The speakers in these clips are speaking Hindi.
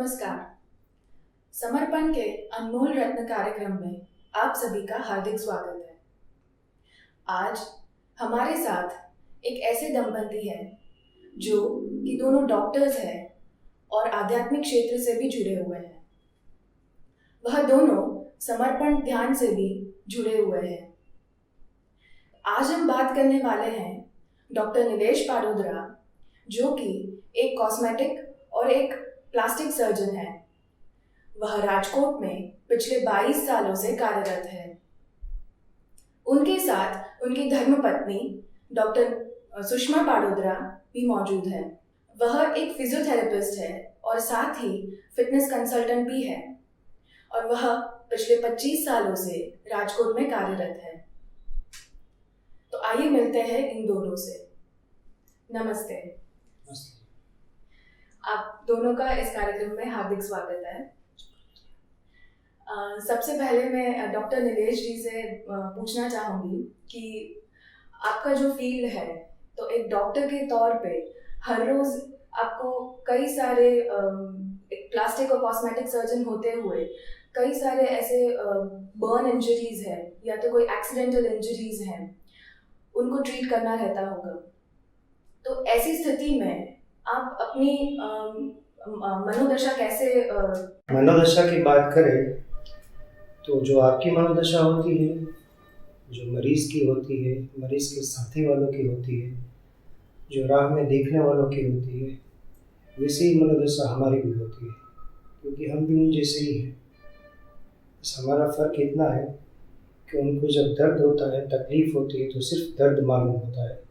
नमस्कार। समर्पण के अनमोल रत्न कार्यक्रम में आप सभी का हार्दिक स्वागत है। आज हमारे साथ एक ऐसे दंपति हैं जो कि दोनों डॉक्टर्स हैं और आध्यात्मिक क्षेत्र से भी जुड़े हुए हैं। वह दोनों समर्पण ध्यान से भी जुड़े हुए हैं। आज हम बात करने वाले हैं डॉक्टर नीलेश पाडोदरा, जो कि एक कॉस्मेटिक और एक प्लास्टिक सर्जन है। वह राजकोट में पिछले 22 सालों से कार्यरत है। उनके साथ उनकी धर्मपत्नी डॉक्टर सुषमा पाडोदरा भी मौजूद है। वह एक फिजियोथेरेपिस्ट है और साथ ही फिटनेस कंसल्टेंट भी है और वह पिछले 25 सालों से राजकोट में कार्यरत है। तो आइए मिलते हैं इन दोनों से। नमस्ते। आप दोनों का इस कार्यक्रम में हार्दिक स्वागत है। सबसे पहले मैं डॉक्टर नीलेश जी से पूछना चाहूँगी कि आपका जो फील्ड है, तो एक डॉक्टर के तौर पे हर रोज़ आपको कई सारे एक प्लास्टिक और कॉस्मेटिक सर्जन होते हुए कई सारे ऐसे बर्न इंजरीज है या तो कोई एक्सीडेंटल इंजरीज हैं, उनको ट्रीट करना रहता होगा। तो ऐसी स्थिति में आप अपनी मनोदशा कैसे मनोदशा की बात करें तो जो आपकी मनोदशा होती है, जो मरीज़ की होती है, मरीज़ के साथी वालों की होती है, जो राह में देखने वालों की होती है, वैसे ही मनोदशा हमारी भी होती है, क्योंकि हम भी उन जैसे ही हैं। बस हमारा फ़र्क इतना है कि उनको जब दर्द होता है, तकलीफ़ होती है, तो सिर्फ दर्द मालूम होता है,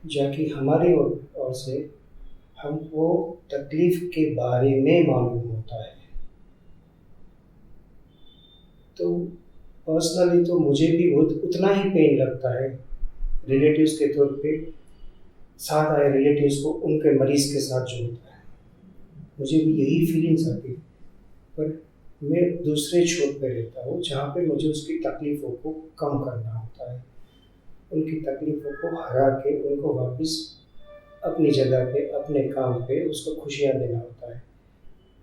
जबकि हमारी ओर से हमको तकलीफ़ के बारे में मालूम होता है। तो पर्सनली तो मुझे भी उतना ही पेन लगता है रिलेटिव्स के तौर पे, साथ आए रिलेटिव्स को उनके मरीज़ के साथ जो होता है, मुझे भी यही फीलिंग्स आती है। पर मैं दूसरे छोर पे रहता हूँ जहाँ पे मुझे उसकी तकलीफ़ों को कम करना होता है, उनकी तकलीफ़ों को हरा के उनको वापस अपनी जगह पे, अपने काम पे उसको खुशियाँ देना होता है।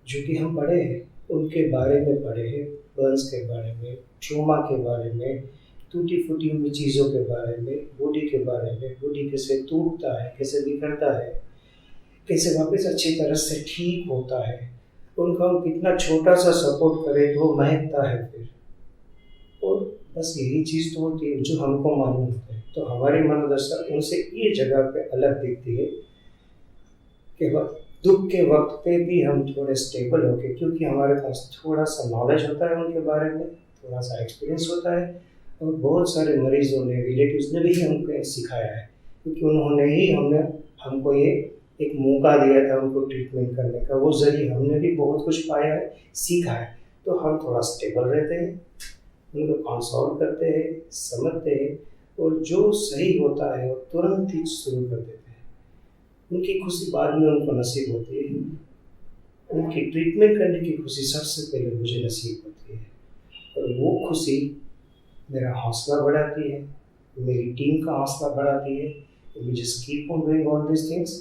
जो कि हम पढ़े हैं, उनके बारे में पढ़े हैं, बर्न्स के बारे में, ट्रोमा के बारे में, टूटी फूटी हुई चीज़ों के बारे में, बॉडी के बारे में, बॉडी कैसे टूटता है, कैसे बिखरता है, कैसे वापस अच्छी तरह से ठीक होता है, उनको हम कितना छोटा सा सपोर्ट करें तो वो महकता है फिर। और बस यही चीज़ तो होती है जो हमको मालूम होता है। तो हमारी मनोदशा उनसे ये जगह पे अलग दिखती है कि दुख के वक्त पे भी हम थोड़े स्टेबल हो गए, क्योंकि हमारे पास थोड़ा सा नॉलेज होता है उनके बारे में, थोड़ा सा एक्सपीरियंस होता है, और बहुत सारे मरीजों ने, रिलेटिव्स ने भी हमको सिखाया है, क्योंकि उन्होंने ही हमको ये एक मौका दिया था उनको ट्रीटमेंट करने का। वो जरिए हमने भी बहुत कुछ पाया है, सीखा है। तो हम थोड़ा स्टेबल रहते हैं, उनको कंसल्ट करते हैं, समझते हैं, और जो सही होता है वो तुरंत ही शुरू कर देते हैं। उनकी खुशी बाद में उनको नसीब होती है, उनकी ट्रीटमेंट करने की खुशी सबसे पहले मुझे नसीब होती है, और वो खुशी मेरा हौसला बढ़ाती है, मेरी टीम का हौसला बढ़ाती है। We just keep on doing all this things.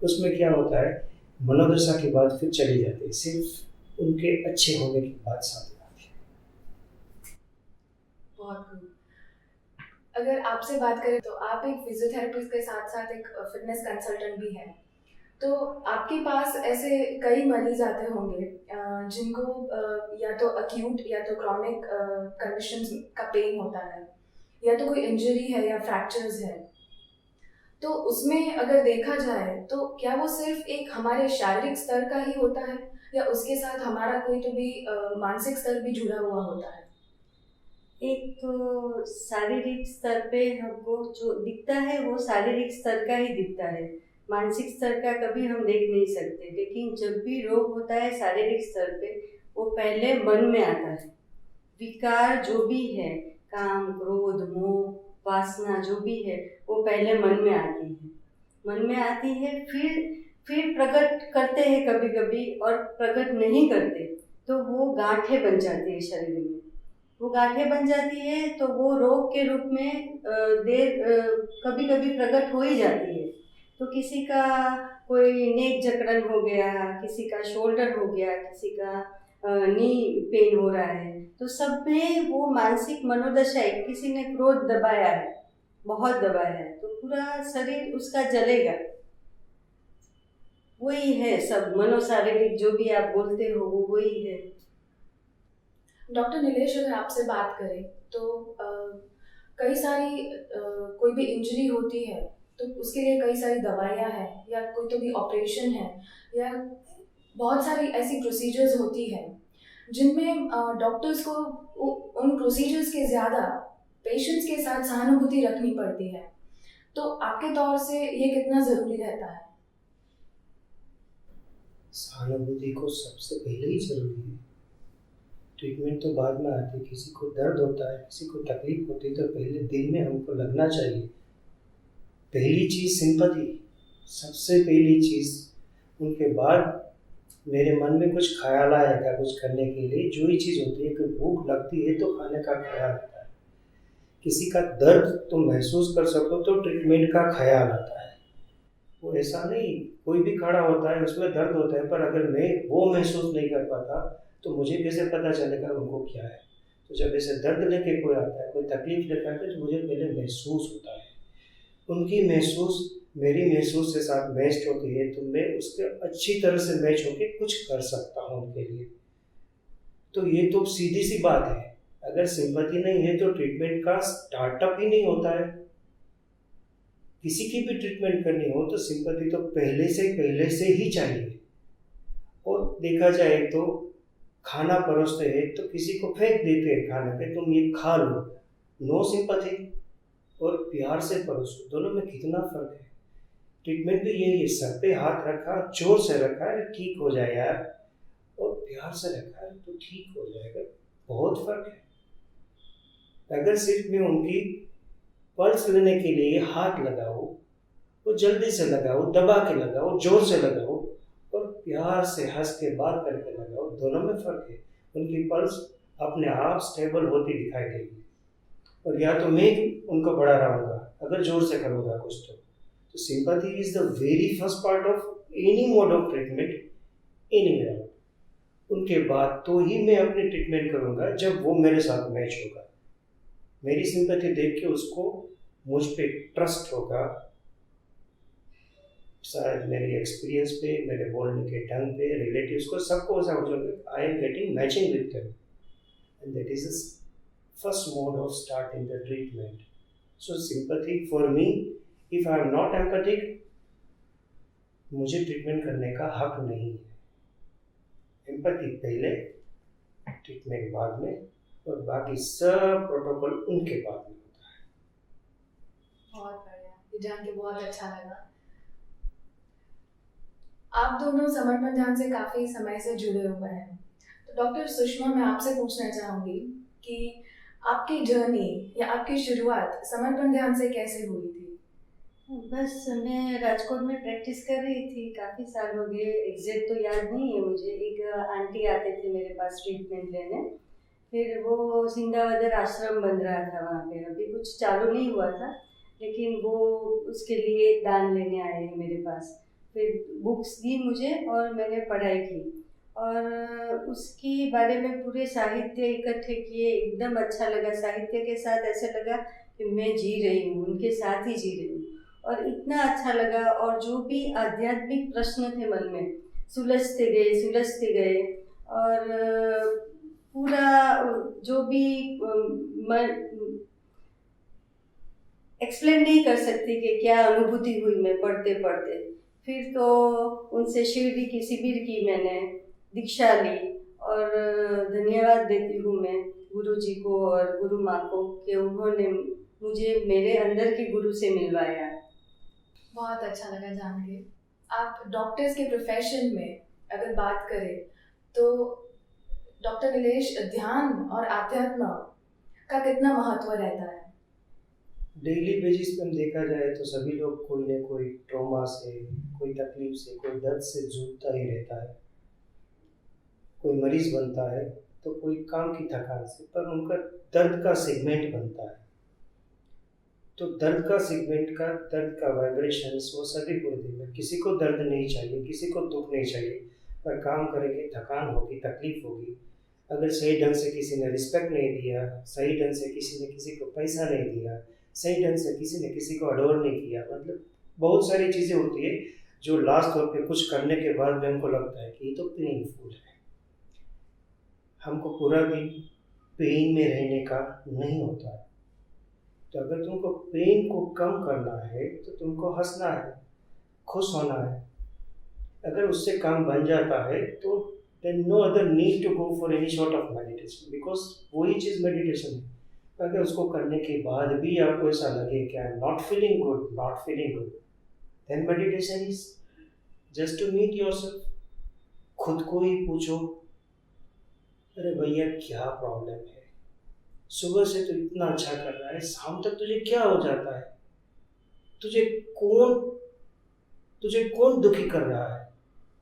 उसमें क्या होता है, मनोदशा की बात फिर चली जाती है, सिर्फ उनके अच्छे होने की बात सामने आती है। बहुत खूब। अगर आपसे बात करें तो आप एक फिजियोथेरेपिस्ट के साथ साथ एक फिटनेस कंसल्टेंट भी हैं। तो आपके पास ऐसे कई मरीज आते होंगे जिनको या तो अक्यूट या तो क्रॉनिक कंडीशंस का पेन होता है, या तो कोई इंजरी है या फ्रैक्चर्स है। तो उसमें अगर देखा जाए तो क्या वो सिर्फ एक हमारे शारीरिक स्तर का ही होता है, या उसके साथ हमारा कोई तो भी मानसिक स्तर भी जुड़ा हुआ होता है? एक तो शारीरिक स्तर पे हमको जो दिखता है वो शारीरिक स्तर का ही दिखता है, मानसिक स्तर का कभी हम देख नहीं सकते। लेकिन जब भी रोग होता है शारीरिक स्तर पे, वो पहले मन में आता है। विकार जो भी है, काम, क्रोध, मोह, वासना जो भी है, वो पहले मन में आती है। मन में आती है, फिर प्रकट करते हैं कभी कभी, और प्रकट नहीं करते तो वो गांठें बन जाती है शरीर में। वो गांठें बन जाती है तो वो रोग के रूप में कभी कभी प्रकट हो ही जाती है। तो किसी का कोई नेक जकड़न हो गया, किसी का शोल्डर हो गया, किसी का नी पेन हो रहा है, तो सब में वो मानसिक मनोदशा है। किसी ने क्रोध दबाया है, बहुत दबाया है, तो पूरा शरीर उसका जलेगा। वही है सब मनोशारीरिक जो भी आप बोलते हो वो वही है। डॉक्टर नीलेश, अगर आपसे बात करें तो कई सारी कोई भी इंजरी होती है तो उसके लिए कई सारी दवाइयाँ हैं, या कोई तो भी ऑपरेशन है, या बहुत सारी ऐसी प्रोसीजर्स होती हैं जिनमें डॉक्टर्स को उन प्रोसीजर्स के ज़्यादा पेशेंट्स के साथ सहानुभूति रखनी पड़ती है। तो आपके तौर से ये कितना ज़रूरी रहता है? सहानुभूति को सबसे पहले ही जरूरी है। ट्रीटमेंट तो बाद में आती है। किसी को दर्द होता है, किसी को तकलीफ होती है, तो पहले दिल में हमको लगना चाहिए। पहली चीज़ सिंपैथी, सबसे पहली चीज़। उनके बाद मेरे मन में कुछ ख्याल आएगा कुछ करने के लिए। जो ही चीज़ होती है कि भूख लगती है तो खाने का ख्याल आता है। किसी का दर्द तुम महसूस कर सको तो ट्रीटमेंट का ख्याल आता है। वो ऐसा नहीं, कोई भी खड़ा होता है उसमें दर्द होता है, पर अगर मैं वो महसूस नहीं कर पाता तो मुझे कैसे पता चलेगा उनको क्या है। तो जब ऐसे दर्द लेके कोई आता है, कोई तकलीफ लेकर आता है, तो मुझे पहले महसूस होता है। उनकी महसूस मेरी महसूस के साथ मैच होती है तो मैं उसके अच्छी तरह से मैच होकर कुछ कर सकता हूँ उनके लिए। तो ये तो सीधी सी बात है। अगर सिंपैथी नहीं है तो ट्रीटमेंट का स्टार्टअप ही नहीं होता है। किसी की भी ट्रीटमेंट करनी हो तो सिंपैथी तो पहले से ही चाहिए। और देखा जाए तो खाना परोसते हैं तो किसी को फेंक देते हैं खाने पे, तुम ये खा लो। No sympathy. और प्यार से परोसो, दोनों में कितना फर्क है। ट्रीटमेंट भी यही है, सर पे हाथ रखा, जोर से रखा है ठीक हो जाए यार, और प्यार से रखा है तो ठीक हो जाएगा। बहुत फर्क है। अगर सिर्फ मैं उनकी पल्स लेने के लिए हाथ लगाओ, वो जल्दी से लगाओ, दबा के लगाओ, जोर से लगाओ, और प्यार से हंस के बात करके लगाओ, दोनों में फर्क है। उनकी पल्स अपने आप स्टेबल होती दिखाई देगी। और या तो मैं उनको बढ़ा रहूँगा अगर जोर से करूँगा कुछ तो sympathy is the very first part of any mode of treatment anywhere. उनके बाद तो ही मैं अपनी ट्रीटमेंट करूँगा जब वो मेरे साथ मैच होगा। मेरी सिंपैथी देख के उसको मुझ पे ट्रस्ट होगा, शायद मेरे एक्सपीरियंस पे, मेरे बोलने के ढंग पे, रिलेटिव्स को सबको ऐसा हो जाएगा I am getting matching with them, and that is the first mode of starting the treatment. So sympathy for me, if I am not empathic, मुझे ट्रीटमेंट करने का हक नहीं है। एम्पैथी पहले, ट्रीटमेंट बाद में, और बाकी सब प्रोटोकॉल उनके बाद में होता है। बहुत बढ़िया, ये जान के बहुत अच्छा लगा। आप दोनों समर्पण ध्यान से काफ़ी समय से जुड़े हुए हैं। तो डॉक्टर सुषमा, मैं आपसे पूछना चाहूँगी कि आपकी जर्नी या आपकी शुरुआत समर्पण ध्यान से कैसे हुई थी? बस मैं राजकोट में प्रैक्टिस कर रही थी, काफ़ी साल हो गए, एग्जैक्ट तो याद नहीं है मुझे। एक आंटी आते थे मेरे पास ट्रीटमेंट लेने, फिर वो सिंगावदर आश्रम बन रहा था वहाँ पे, अभी कुछ चालू नहीं हुआ था, लेकिन वो उसके लिए दान लेने आए हैं मेरे पास। फिर बुक्स दी मुझे और मैंने पढ़ाई की, और उसके बारे में पूरे साहित्य इकट्ठे किए। एकदम अच्छा लगा, साहित्य के साथ ऐसे लगा कि मैं जी रही हूँ, उनके साथ ही जी रही हूँ, और इतना अच्छा लगा। और जो भी आध्यात्मिक प्रश्न थे मन में, सुलझते गए, और पूरा जो भी एक्सप्लेन नहीं कर सकती कि क्या अनुभूति हुई मैं पढ़ते पढ़ते। फिर तो उनसे शिरडी की शिविर की मैंने, दीक्षा ली, और धन्यवाद देती हूँ मैं गुरु जी को और गुरु माँ को कि उन्होंने मुझे मेरे अंदर के गुरु से मिलवाया। बहुत अच्छा लगा जान के। आप डॉक्टर्स के प्रोफेशन में अगर बात करें तो डॉक्टर नीलेश, ध्यान और आध्यात्म का कितना महत्व रहता है? डेली बेसिस पे हम देखा जाए तो सभी लोग कोई ना कोई ट्रॉमा से, कोई तकलीफ से, कोई दर्द से जूझता ही रहता है। कोई मरीज बनता है तो कोई काम की थकान से, पर उनका दर्द का सेगमेंट बनता है। तो दर्द का सेगमेंट का दर्द का वाइब्रेशंस वो सभी पूरे दिन में, किसी को दर्द नहीं चाहिए, किसी को दुख नहीं चाहिए, पर काम करेंगे थकान होगी, तकलीफ होगी। अगर सही ढंग से किसी ने रिस्पेक्ट नहीं दिया, सही ढंग से किसी ने किसी को पैसा नहीं दिया, सही ढंग से किसी ने किसी को अडोर नहीं किया, मतलब बहुत सारी चीज़ें होती है जो लास्ट तौर पे कुछ करने के बाद में हमको लगता है कि ये तो पेनफुल है। हमको पूरा दिन पेन में रहने का नहीं होता है। तो अगर तुमको पेन को कम करना है तो तुमको हंसना है, खुश होना है। अगर उससे काम बन जाता है तो then no other need to go for any sort of meditation, because वही चीज़ मेडिटेशन है। अगर उसको करने के बाद भी आपको ऐसा लगे कि I am not feeling good, then meditation is just to meet yourself। खुद को ही पूछो, अरे भैया क्या प्रॉब्लम है, सुबह से तो इतना अच्छा कर रहा है, शाम तक तुझे क्या हो जाता है, तुझे कौन दुखी कर रहा है।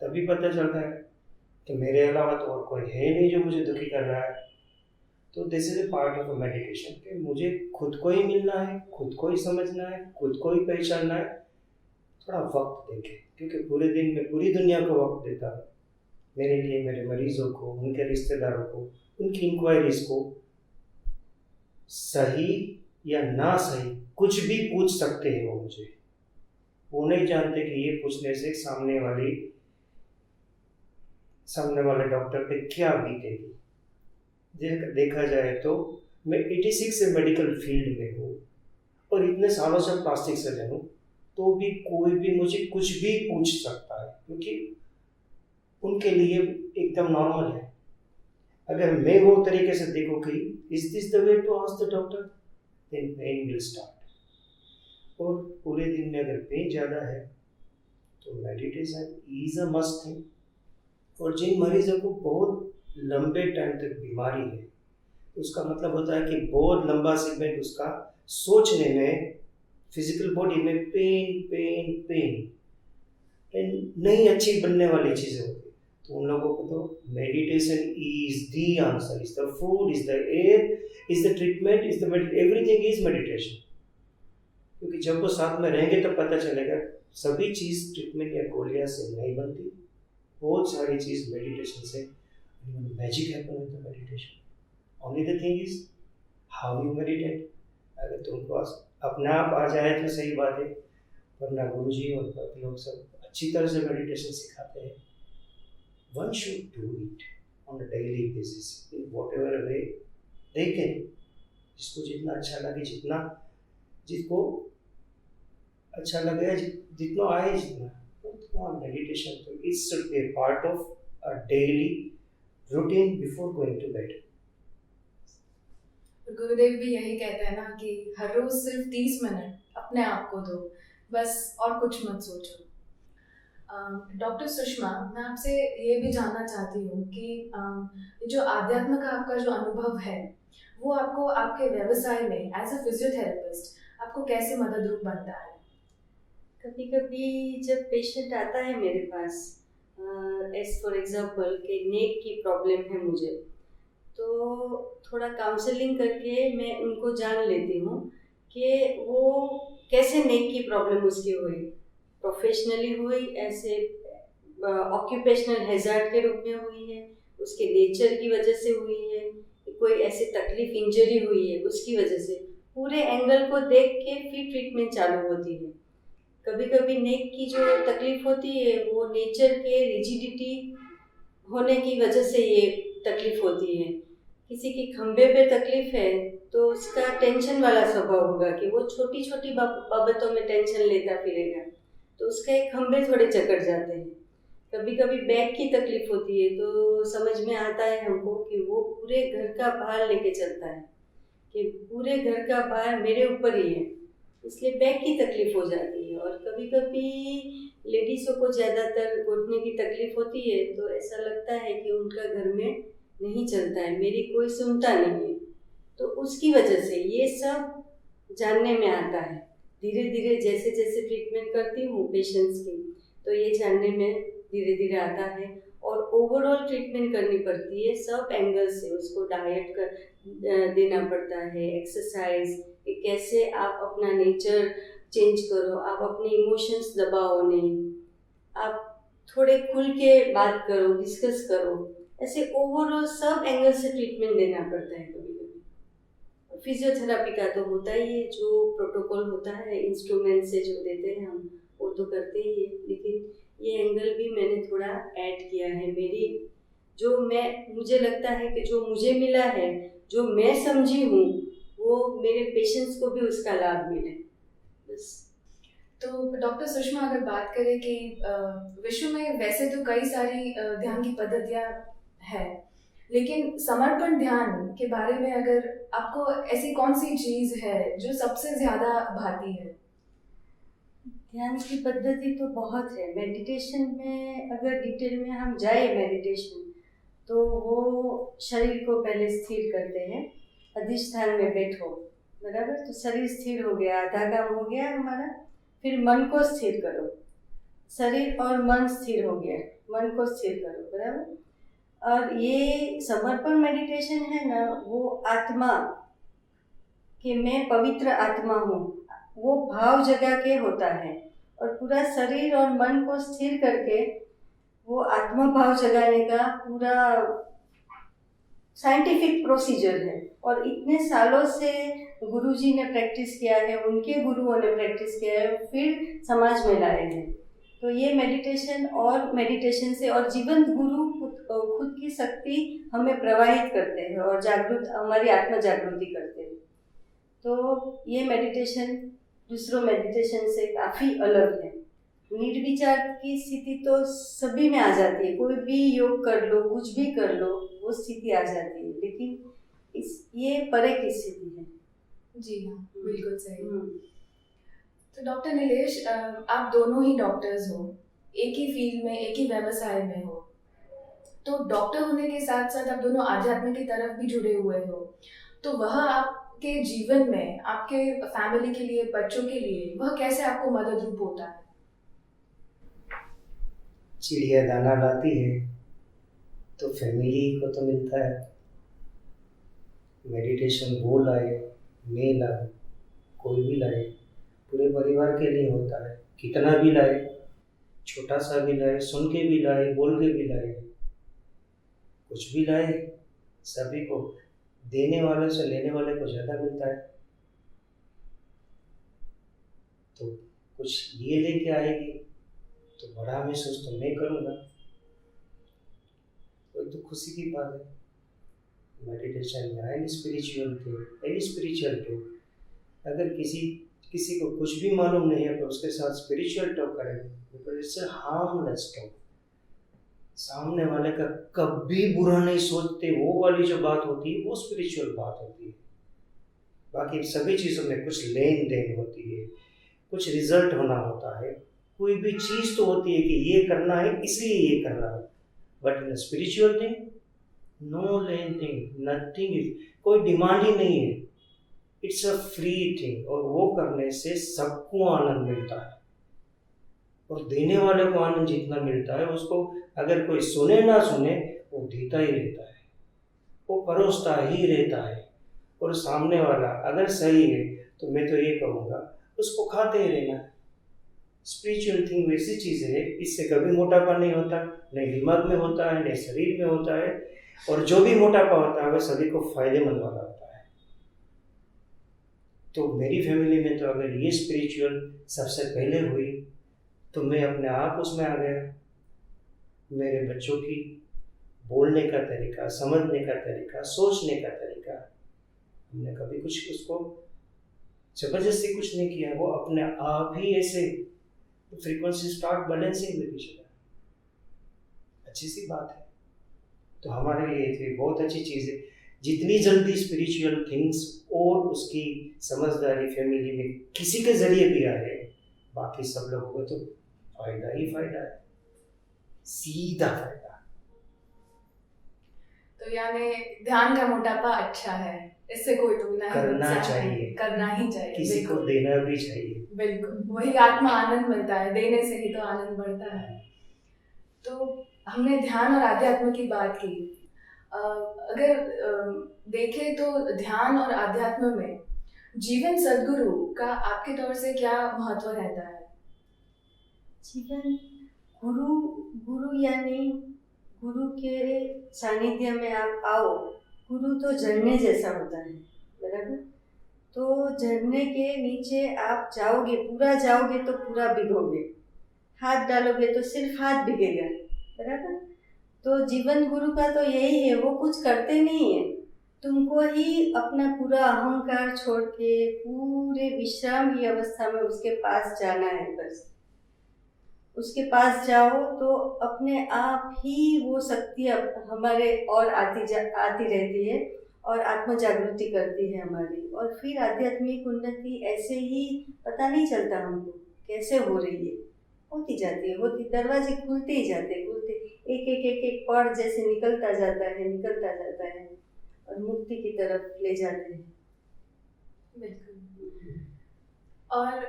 तभी पता चलता है कि मेरे अलावा तो और कोई है नहीं जो मुझे दुखी कर रहा है। तो this is a part of a meditation कि मुझे खुद को ही मिलना है, खुद को ही समझना है, खुद को ही पहचानना है। थोड़ा वक्त देके, क्योंकि पूरे दिन में पूरी दुनिया को वक्त देता हूँ, मेरे लिए, मेरे मरीजों को, उनके रिश्तेदारों को, उनकी इंक्वायरीज को। सही या ना सही कुछ भी पूछ सकते हैं वो मुझे। वो नहीं जानते कि ये पूछने से सामने वाले डॉक्टर पे क्या बीतेगी। देखा जाए तो मैं 86 से मेडिकल फील्ड में हूँ और इतने सालों से प्लास्टिक सर्जन हूँ, तो भी कोई भी मुझे कुछ भी पूछ सकता है, क्योंकि उनके लिए एकदम नॉर्मल है। अगर मैं वो तरीके से देखो कि is this the way to ask the doctor, then pain will start. और पूरे दिन में अगर पेन ज़्यादा है तो meditation is a must thing. और जिन मरीजों को बहुत लंबे टाइम तक बीमारी है, उसका मतलब होता है कि बहुत लंबा सेगमेंट उसका सोचने में, फिजिकल बॉडी में पेन नहीं अच्छी बनने वाली चीज़ें होती है। तो उन लोगों को तो meditation is the answer, is the food, is the air, is the treatment, is the everything is meditation. क्योंकि जब वो साथ में रहेंगे तो पता चलेगा सभी चीज़ ट्रीटमेंट या गोलियां से नहीं बनती। बहुत सारी चीज़ मेडिटेशन से, magic happen with the meditation. Only the thing is how you meditate. अगर तुमको अपने आप आ जाए तो सही बात है, वरना गुरुजी और बाकी लोग सब अच्छी तरह से मेडिटेशन सिखाते हैं। One should do it on a daily basis in whatever way they can. जिसको जितना अच्छा लगे, जिसको अच्छा लगे, जितना आए, जितना मेडिटेशन। तो it should be a part of a daily routine before going to bed। गुरुदेव भी यही कहते हैं ना कि हर रोज सिर्फ 30 मिनट अपने आप को दो, बस और कुछ मत सोचो। डॉक्टर सुषमा, मैं आपसे ये भी जानना चाहती हूँ कि जो आध्यात्म का आपका जो अनुभव है, वो आपको आपके व्यवसाय में एज अ फिजियोथेरेपिस्ट आपको कैसे मददरूप बनता है? कभी कभी जब पेशेंट आता है मेरे पास, एज फॉर एग्जांपल कि नेक की प्रॉब्लम है मुझे, तो थोड़ा काउंसलिंग करके मैं उनको जान लेती हूँ कि वो कैसे नेक की प्रॉब्लम उसकी हुई, प्रोफेशनली हुई, ऐसे ऑक्यूपेशनल हैजार्ड के रूप में हुई है, उसके नेचर की वजह से हुई है, कोई ऐसी तकलीफ, इंजरी हुई है उसकी वजह से। पूरे एंगल को देख के फिर ट्रीटमेंट चालू होती है। कभी कभी नेक की जो तकलीफ होती है वो नेचर के रिजिडिटी होने की वजह से ये तकलीफ होती है। किसी की खंभे पे तकलीफ है तो उसका टेंशन वाला स्वभाव होगा कि वो छोटी छोटी बाबतों में टेंशन लेता फिरेगा, तो उसके खंभे थोड़े चकट जाते हैं। कभी कभी बैक की तकलीफ होती है तो समझ में आता है हमको कि वो पूरे घर का भार लेके चलता है, कि पूरे घर का भार मेरे ऊपर ही है, इसलिए बैक की तकलीफ हो जाती है। और कभी कभी लेडीज़ों को ज़्यादातर घुटने की तकलीफ होती है तो ऐसा लगता है कि उनका घर में नहीं चलता है, मेरी कोई सुनता नहीं है, तो उसकी वजह से ये सब जानने में आता है। धीरे धीरे जैसे जैसे ट्रीटमेंट करती हूँ पेशेंट्स की, तो ये जानने में धीरे धीरे आता है। और ओवरऑल ट्रीटमेंट करनी पड़ती है सब एंगल से, उसको डाइट कर देना पड़ता है, एक्सरसाइज, कि कैसे आप अपना नेचर चेंज करो, आप अपने इमोशंस दबाओ नहीं, आप थोड़े खुल के बात करो, डिस्कस करो। ऐसे ओवरऑल सब एंगल से ट्रीटमेंट देना पड़ता है कभी कभी। फिजियोथेरेपी का तो होता ही है, जो प्रोटोकॉल होता है इंस्ट्रूमेंट से जो देते हैं हम, वो तो करते ही है, लेकिन ये एंगल भी मैंने थोड़ा ऐड किया है। मुझे लगता है कि जो मुझे मिला है, जो मैं समझी हूँ, वो मेरे पेशेंट्स को भी उसका लाभ मिले बस। तो डॉक्टर सुषमा, अगर बात करें कि विश्व में वैसे तो कई सारी ध्यान की पद्धतियाँ हैं, लेकिन समर्पण ध्यान के बारे में अगर आपको ऐसी कौन सी चीज़ है जो सबसे ज़्यादा भाती है? ध्यान की पद्धति तो बहुत है। मेडिटेशन में अगर डिटेल में हम जाए मेडिटेशन, तो वो शरीर को पहले स्थिर करते हैं, अधिष्ठान में बैठो, बराबर। तो शरीर स्थिर हो गया, आधा काम हो गया हमारा। फिर मन को स्थिर करो, शरीर और मन स्थिर हो गया, मन को स्थिर करो, बराबर। और ये समर्पण मेडिटेशन है ना, वो आत्मा कि मैं पवित्र आत्मा हूँ, वो भाव जगा के होता है। और पूरा शरीर और मन को स्थिर करके वो आत्मा भाव जगाने का पूरा साइंटिफिक प्रोसीजर है। और इतने सालों से गुरुजी ने प्रैक्टिस किया है, उनके गुरुओं ने प्रैक्टिस किया है, फिर समाज में लाए हैं। तो ये मेडिटेशन से और जीवंत गुरु खुद की शक्ति हमें प्रवाहित करते हैं और हमारी आत्म जागृति करते हैं। तो ये मेडिटेशन दूसरों मेडिटेशन से काफ़ी अलग है। निर्विचार की स्थिति तो सभी में आ जाती है, कोई भी योग कर लो, कुछ भी कर लो, वो स्थिति आ जाती है, लेकिन ये परे की स्थिति है। जी हाँ, बिल्कुल सही। तो डॉक्टर नीलेश, आप दोनों ही डॉक्टर्स हो, एक ही फील्ड में, एक ही व्यवसाय में हो, तो डॉक्टर होने के साथ साथ आप दोनों आध्यात्म की तरफ भी जुड़े हुए हो, तो वह आपके जीवन में, आपके फैमिली के लिए, बच्चों के लिए, वह कैसे आपको मददरूप होता है? चिड़िया दाना लाती है तो फैमिली को तो मिलता है। मेडिटेशन वो लाए, मैं लाए, कोई भी लाए, पूरे परिवार के लिए होता है। कितना भी लाए, छोटा सा भी लाए, सुन के भी लाए, बोल के भी लाए, कुछ भी लाए, सभी को देने वाले से लेने वाले को ज़्यादा मिलता है। तो कुछ ये लेके आएगी तो बड़ा महसूस तो मैं करूँगा, वही तो खुशी की बात है। मेडिटेशन या एनी स्पिरिचुअल टॉक, अगर किसी को कुछ भी मालूम नहीं है तो उसके साथ स्पिरिचुअल टॉक करें, because it's a harmless talk. सामने वाले का कभी बुरा नहीं सोचते, वो वाली जो बात होती है वो स्पिरिचुअल बात होती है। बाकी सभी चीज़ों में कुछ लेन देन होती है, कुछ रिजल्ट होना होता है, कोई भी चीज़ तो होती है कि ये करना है इसलिए ये कर रहा है। But in spiritual thing, no lane thing, nothing, कोई डिमांड ही नहीं है, इट्स अ फ्री थिंग। और वो करने से सबको आनंद मिलता है, और देने वाले को आनंद जितना मिलता है, उसको अगर कोई सुने ना सुने, वो देता ही रहता है, वो परोसता ही रहता है। और सामने वाला अगर सही है तो मैं तो ये कहूँगा उसको खाते ही रहना। स्पिरिचुअल थिंग वैसी चीज़ है, इससे कभी मोटापा नहीं होता, नहीं दिमाग में होता है, नहीं शरीर में होता है, और जो भी मोटापा होता है वह सभी को फायदेमंद वाला होता है। तो मेरी फैमिली में तो अगर ये स्पिरिचुअल सबसे पहले हुई तो मैं अपने आप उसमें आ गया। मेरे बच्चों की बोलने का तरीका, समझने का तरीका, सोचने का तरीका, हमने कभी कुछ उसको जबरदस्ती कुछ नहीं किया, वो अपने आप ही ऐसे फ्रीक्वेंसी स्टार्ट बैलेंसिंग में चला। अच्छी सी बात है। तो हमारे लिए ये बहुत अच्छी चीज़ है। जितनी जल्दी स्पिरिचुअल थिंग्स और उसकी समझदारी फैमिली में किसी के जरिए भी आए, बाकी सब लोगों को तो फायदा ही फायदा है, सीधा फायदा। तो यानी ध्यान का मोटापा अच्छा है, इससे कोई तुलना करना चाहिए, करना ही चाहिए, किसी को देना भी चाहिए। बिल्कुल, वही आत्मा आनंद मिलता है, देने से ही तो आनंद बढ़ता है। तो हमने ध्यान और आध्यात्म की बात की। अगर देखें तो ध्यान और आध्यात्म में जीवन सद्गुरु का आपके तौर से क्या महत्व रहता है? जीवन गुरु गुरु यानी गुरु के सानिध्य में आप आओ। गुरु तो झरने जैसा होता है, बराबर। तो झरने के नीचे आप जाओगे, पूरा जाओगे तो पूरा भिगोगे, हाथ डालोगे तो सिर्फ हाथ भीगेगा, बराबर। तो जीवन गुरु का तो यही है, वो कुछ करते नहीं है, तुमको ही अपना पूरा अहंकार छोड़ के पूरे विश्राम की अवस्था में उसके पास जाना है। बस उसके पास जाओ तो अपने आप ही वो शक्ति हमारे और आती रहती है और आत्म जागृति करती है हमारी। और फिर आध्यात्मिक उन्नति ऐसे ही पता नहीं चलता हमको कैसे हो रही है, होती जाती है, होती, दरवाजे खुलते ही जाते, खुलते एक एक एक एक पड़ जैसे निकलता जाता है और मुक्ति की तरफ ले जाते हैं। बिल्कुल। और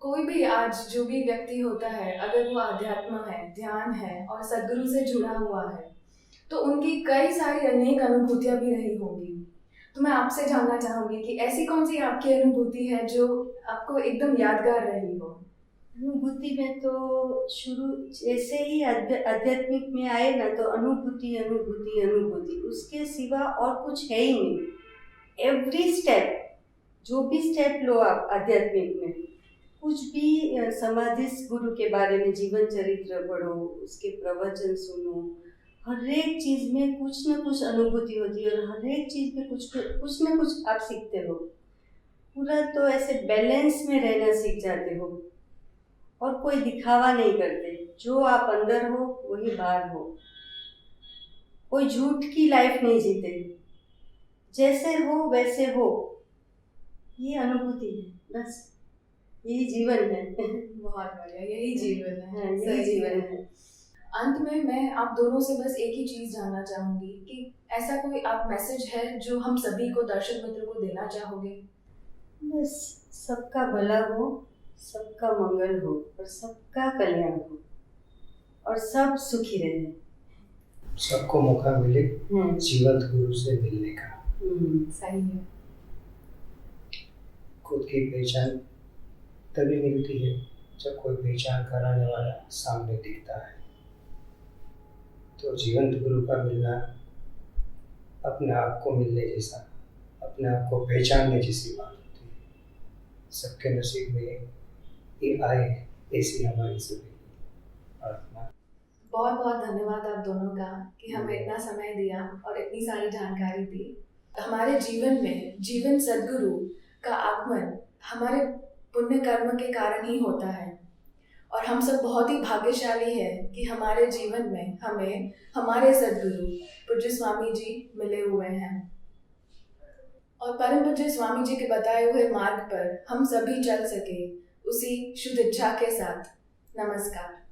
कोई भी आज जो भी व्यक्ति होता है, अगर वो आध्यात्म है, ध्यान है और सद्गुरु से जुड़ा हुआ है, तो उनकी कई सारी अनेक अनुभूतियां भी रही होंगी। तो मैं आपसे जानना चाहूंगी कि ऐसी कौन सी आपकी अनुभूति है जो आपको एकदम यादगार रही हो? अनुभूति में तो शुरू जैसे ही आध्यात्मिक में आए ना, तो अनुभूति अनुभूति अनुभूति, उसके सिवा और कुछ है ही नहीं। एवरी स्टेप, जो भी स्टेप लो आप आध्यात्मिक में, कुछ भी समाधि गुरु के बारे में जीवन चरित्र पढ़ो, उसके प्रवचन सुनो, हर एक चीज में कुछ न कुछ अनुभूति होती है और हर एक चीज में कुछ न कुछ आप सीखते हो। पूरा तो ऐसे बैलेंस में रहना सीख जाते हो और कोई दिखावा नहीं करते, जो आप अंदर हो वही बाहर हो, कोई झूठ की लाइफ नहीं जीते, जैसे हो वैसे हो, ये अनुभूति है, बस यही जीवन है। बहुत बढ़िया, यही जीवन है। यही सही जीवन है। है। अंत में मैं आप दोनों से बस एक ही चीज जानना चाहूंगी कि ऐसा कोई आप मैसेज है जो हम सभी को, दर्शक मित्र को देना चाहोगे? बस सबका भला हो, सबका मंगल हो और सबका कल्याण हो और सब सुखी रहे। सबको मौका मिले जीवंत गुरु से मिलने का। सही है। खुद की पहचान तभी मिलती है जब कोई पहचान कराने वाला सामने दिखता है। तो जीवंत गुरु का मिलना अपने आप को मिलने जैसा, अपने आप को पहचानने जैसी बात होती है। सबके नसीब में ये आए, ऐसी हमारी सभी प्रार्थना। बहुत बहुत धन्यवाद आप दोनों का कि हमें इतना समय दिया और इतनी सारी जानकारी दी। हमारे जीवन में जीवन सद्गुरु का आगमन हमारे पुण्य कर्म के कारण ही होता है और हम सब बहुत ही भाग्यशाली हैं कि हमारे जीवन में हमें हमारे सद्गुरु पूज्य स्वामी जी मिले हुए हैं और परम पूज्य स्वामी जी के बताए हुए मार्ग पर हम सभी चल सके, उसी शुद्ध इच्छा के साथ। नमस्कार।